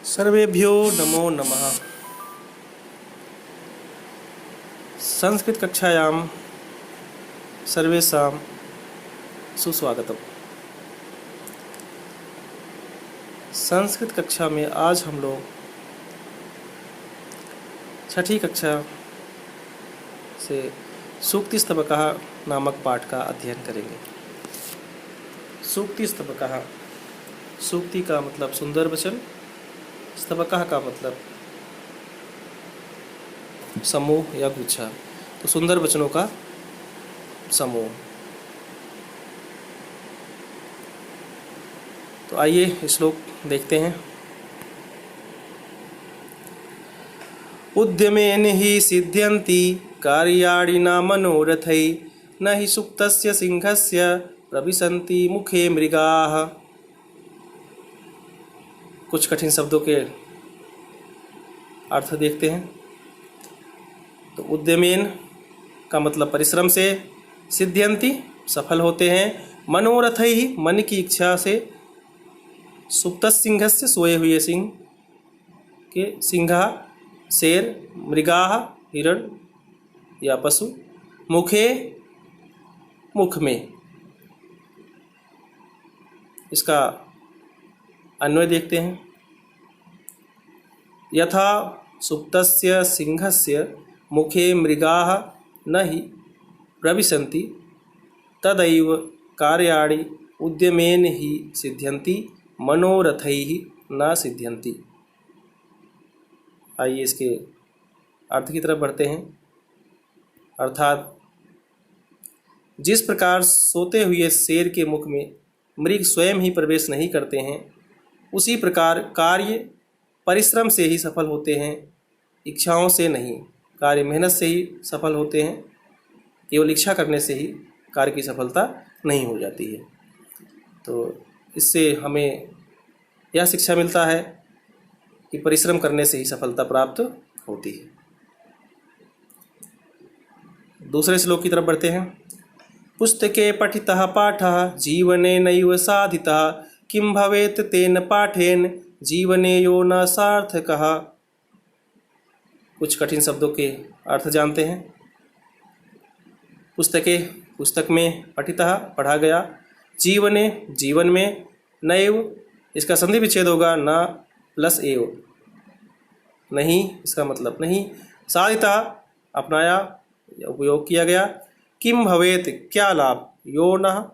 सर्वेभ्यो नमो नमः। संस्कृत कक्षायां सर्वेषां सुस्वागतम। संस्कृत कक्षा में आज हम लोग छठी कक्षा से सूक्ति स्तबकः नामक पाठ का अध्ययन करेंगे। सूक्ति स्तबकः, सूक्ति का मतलब सुंदर वचन, स्तबकः का मतलब समूह या गुच्छा, तो सुंदर वचनों का समूह। तो आइए श्लोक देखते हैं। उद्यमेन हि सिद्ध्यन्ति कार्याणि न मनोरथै, न हि सुप्तस्य सिंहस्य प्रविशन्ति मुखे मृगाः। कुछ कठिन शब्दों के अर्थ देखते हैं। तो उद्यमेन का मतलब परिश्रम से, सिद्ध्यन्ति सफल होते हैं, मनोरथ ही मन की इच्छा से, सुप्त सिंह से सोए हुए सिंह के, सिंहा शेर, मृगाः हिरण या पशु, मुखे मुख में। इसका अन्वय देखते हैं। यथा सुप्तस्य सिंहस्य मुखे मृगाः न हि प्रविशन्ति, तदैव कार्याणि उद्यमेन हि सिद्ध्यन्ति, मनोरथैः न सिद्ध्यन्ति। आइए इसके अर्थ की तरफ बढ़ते हैं। अर्थात जिस प्रकार सोते हुए शेर के मुख में मृग स्वयं ही प्रवेश नहीं करते हैं, उसी प्रकार कार्य परिश्रम से ही सफल होते हैं, इच्छाओं से नहीं। कार्य मेहनत से ही सफल होते हैं, केवल इच्छा करने से ही कार्य की सफलता नहीं हो जाती है। तो इससे हमें यह शिक्षा मिलता है कि परिश्रम करने से ही सफलता प्राप्त होती है। दूसरे श्लोक की तरफ बढ़ते हैं। पुस्तके पठितः पाठः जीवने नैव साधितः, किं भवेत् तेन पाठेन जीवने यो न सार्थकः। कुछ कठिन शब्दों के अर्थ जानते हैं। पुस्तके पुस्तक में, पठितः पढ़ा गया, जीवने जीवन में, नैव इसका संधि विच्छेद होगा, न प्लस एव नहीं, इसका मतलब नहीं, साधितः अपनाया उपयोग किया गया, किम भवेत क्या लाभ, यो न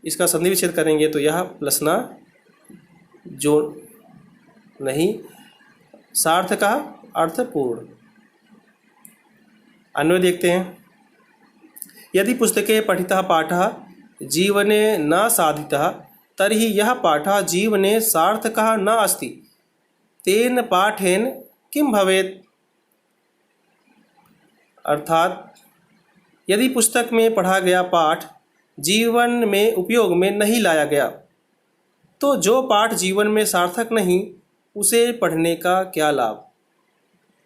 इसका संधि विच्छेद करेंगे तो यह प्लस न जो नहीं, सार्थकः अर्थपूर्ण। अन्वय देखते हैं। यदि पुस्तके पठितः पाठः जीवने न साधितः, तर्हि यह पाठः जीवने सार्थकः न अस्ति, तेन पाठेन किं भवेत्। अर्थात यदि पुस्तक में पढ़ा गया पाठ जीवन में उपयोग में नहीं लाया गया, तो जो पाठ जीवन में सार्थक नहीं, उसे पढ़ने का क्या लाभ।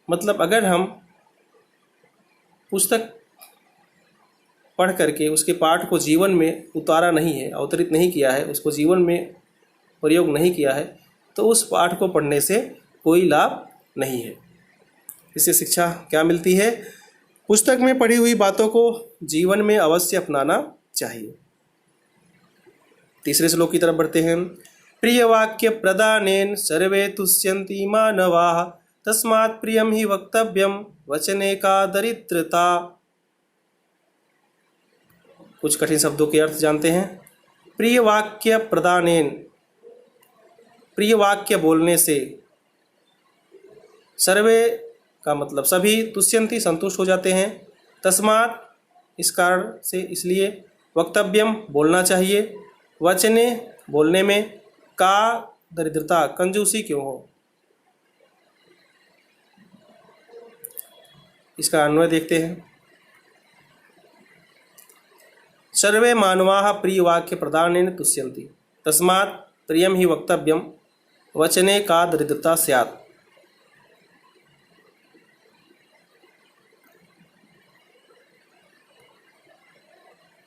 मतलब अगर हम पुस्तक पढ़ करके उसके पाठ को जीवन में उतारा नहीं है, अवतरित नहीं किया है, उसको जीवन में प्रयोग नहीं किया है, तो उस पाठ को पढ़ने से कोई लाभ नहीं है। इससे शिक्षा क्या मिलती है? पुस्तक में पढ़ी हुई बातों को जीवन में अवश्य अपनाना चाहिए। तीसरे श्लोक की तरफ बढ़ते हैं। प्रिय वाक्य प्रदानेन सर्वे तुष्यन्ति मानवाः, तस्मात् प्रियं हि वक्तव्यं वचने का दरिद्रता। कुछ कठिन शब्दों के अर्थ जानते हैं। प्रिय वाक्य प्रदानेन, प्रिय वाक्य बोलने से, सर्वे का मतलब सभी, तुष्यन्ति संतुष्ट हो जाते हैं, तस्मात् इस कारण से, इसलिए, वक्तव्यम बोलना चाहिए, वचने बोलने में, का दरिद्रता कंजूसी क्यों हो। इसका अन्वय देखते हैं। सर्वे मानवाः प्रिय वाक्य प्रदानेन तुष्यन्ति, तस्मात् प्रियं हि वक्तव्यं वचने का दरिद्रता स्यात्।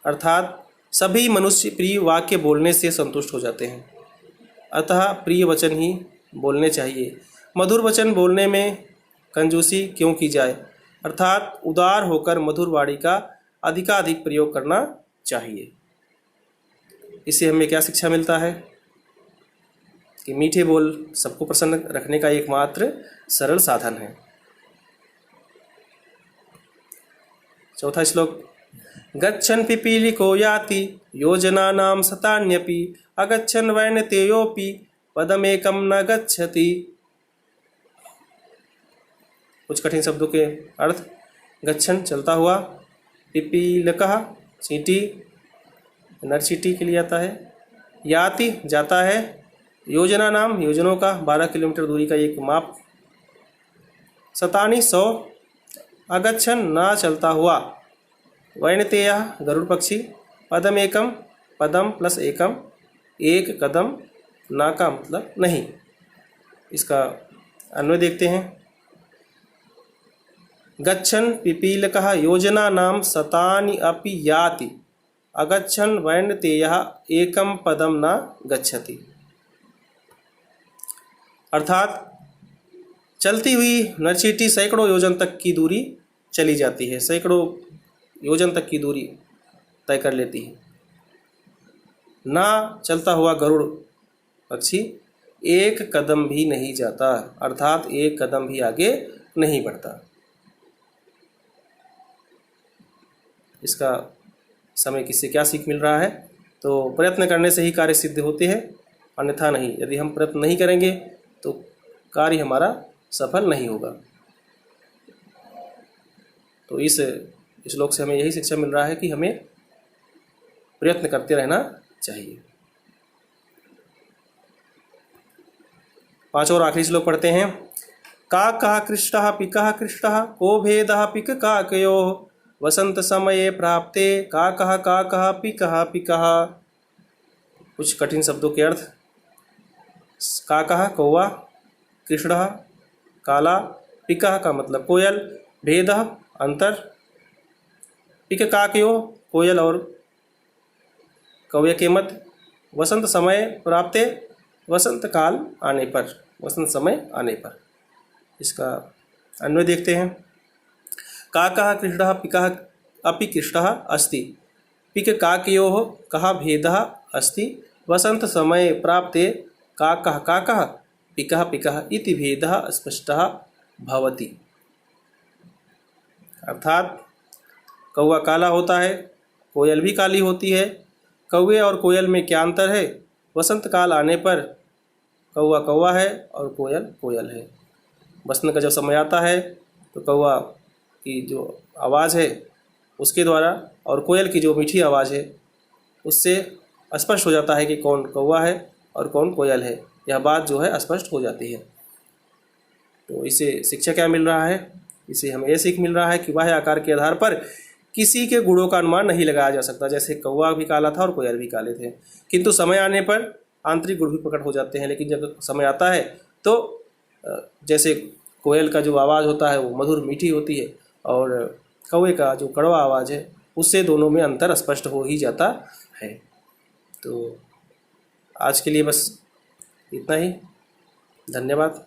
अर्थात सभी मनुष्य प्रिय वाक्य बोलने से संतुष्ट हो जाते हैं, अतः प्रिय वचन ही बोलने चाहिए। मधुर वचन बोलने में कंजूसी क्यों की जाए, अर्थात उदार होकर मधुर वाणी का अधिकाधिक प्रयोग करना चाहिए। इससे हमें क्या शिक्षा मिलता है कि मीठे बोल सबको प्रसन्न रखने का एकमात्र सरल साधन है। चौथा श्लोक, गच्छन् पिपीलिको याति योजनानां शतान्यपि अगच्छन् वैनतेयोऽपि पदमेकं न गच्छति। कुछ कठिन शब्दों के अर्थ, गच्छन् चलता हुआ, पिपीलकः चींटी नर चींटी के लिए आता है, याति जाता है, योजना नाम योजनों का 12 किलोमीटर दूरी का एक माप, शतानी 100, अगच्छन् ना चलता हुआ, वैनतेयः गरुड़ पक्षी, पदम एकम पदम प्लस एकम एक कदम, ना का मतलब नहीं। इसका अन्वय देखते हैं, गच्छन् पिपीलकः योजना नाम शतानि अपि याति अगच्छन् वैनतेयः एकम पदम न गच्छति। अर्थात चलती हुई नरचीटी सैकड़ों योजन तक की दूरी चली जाती है, सैकड़ों योजन तक की दूरी तय कर लेती है। ना चलता हुआ गरुड़ पक्षी एक कदम भी नहीं जाता, अर्थात एक कदम भी आगे नहीं बढ़ता। इसका समय किससे क्या सीख मिल रहा है, तो प्रयत्न करने से ही कार्य सिद्ध होते हैं, अन्यथा नहीं। यदि हम प्रयत्न नहीं करेंगे तो कार्य हमारा सफल नहीं होगा। तो इस श्लोक से हमें यही शिक्षा मिल रहा है कि हमें प्रयत्न करते रहना चाहिए। 5 और आखिरी श्लोक पढ़ते हैं। काकः कृष्टः पिकः कृष्टः को भेदः पिक काकयोः वसंत समये प्राप्ते काकः काकः पिकः पिकः। कुछ कठिन शब्दों के अर्थ, काकः कौवा, कृष्णः काला, पिकः का मतलब कोयल, भेदः अंतर, पिक काकयो कोयल और कौवे के मध्य, वसंत समय प्राप्ते वसंत काल आने पर, वसंत समय आने पर। इसका अन्वय देखते हैं। काकः कृष्णः पिकः अपि कृष्णः अस्ति, पिक काकयोः कः भेदः अस्ति, वसंत समय प्राप्ते काकः काकः पिकः पिकः इति भेदः स्पष्टः भवति। अर्थात कौवा काला होता है, कोयल भी काली होती है। कौवे और कोयल में क्या अंतर है? वसंत काल आने पर कौवा कौवा है और कोयल कोयल है। बसंत का जब समय आता है तो कौवा की जो आवाज़ है उसके द्वारा और कोयल की जो मीठी आवाज़ है उससे स्पष्ट हो जाता है कि कौन कौवा है और कौन कोयल है। यह बात जो है स्पष्ट हो जाती है। तो इससे शिक्षा क्या मिल रहा है? इससे हमें यह सीख मिल रहा है कि बाह्य आकार के आधार पर किसी के गुणों का अनुमान नहीं लगाया जा सकता। जैसे कौवा भी काला था और कोयल भी काले थे, किंतु समय आने पर आंतरिक गुण भी प्रकट हो जाते हैं। लेकिन जब समय आता है तो जैसे कोयल का जो आवाज़ होता है वो मधुर मीठी होती है और कौवे का जो कड़वा आवाज़ है उससे दोनों में अंतर स्पष्ट हो ही जाता है। तो आज के लिए बस इतना ही। धन्यवाद।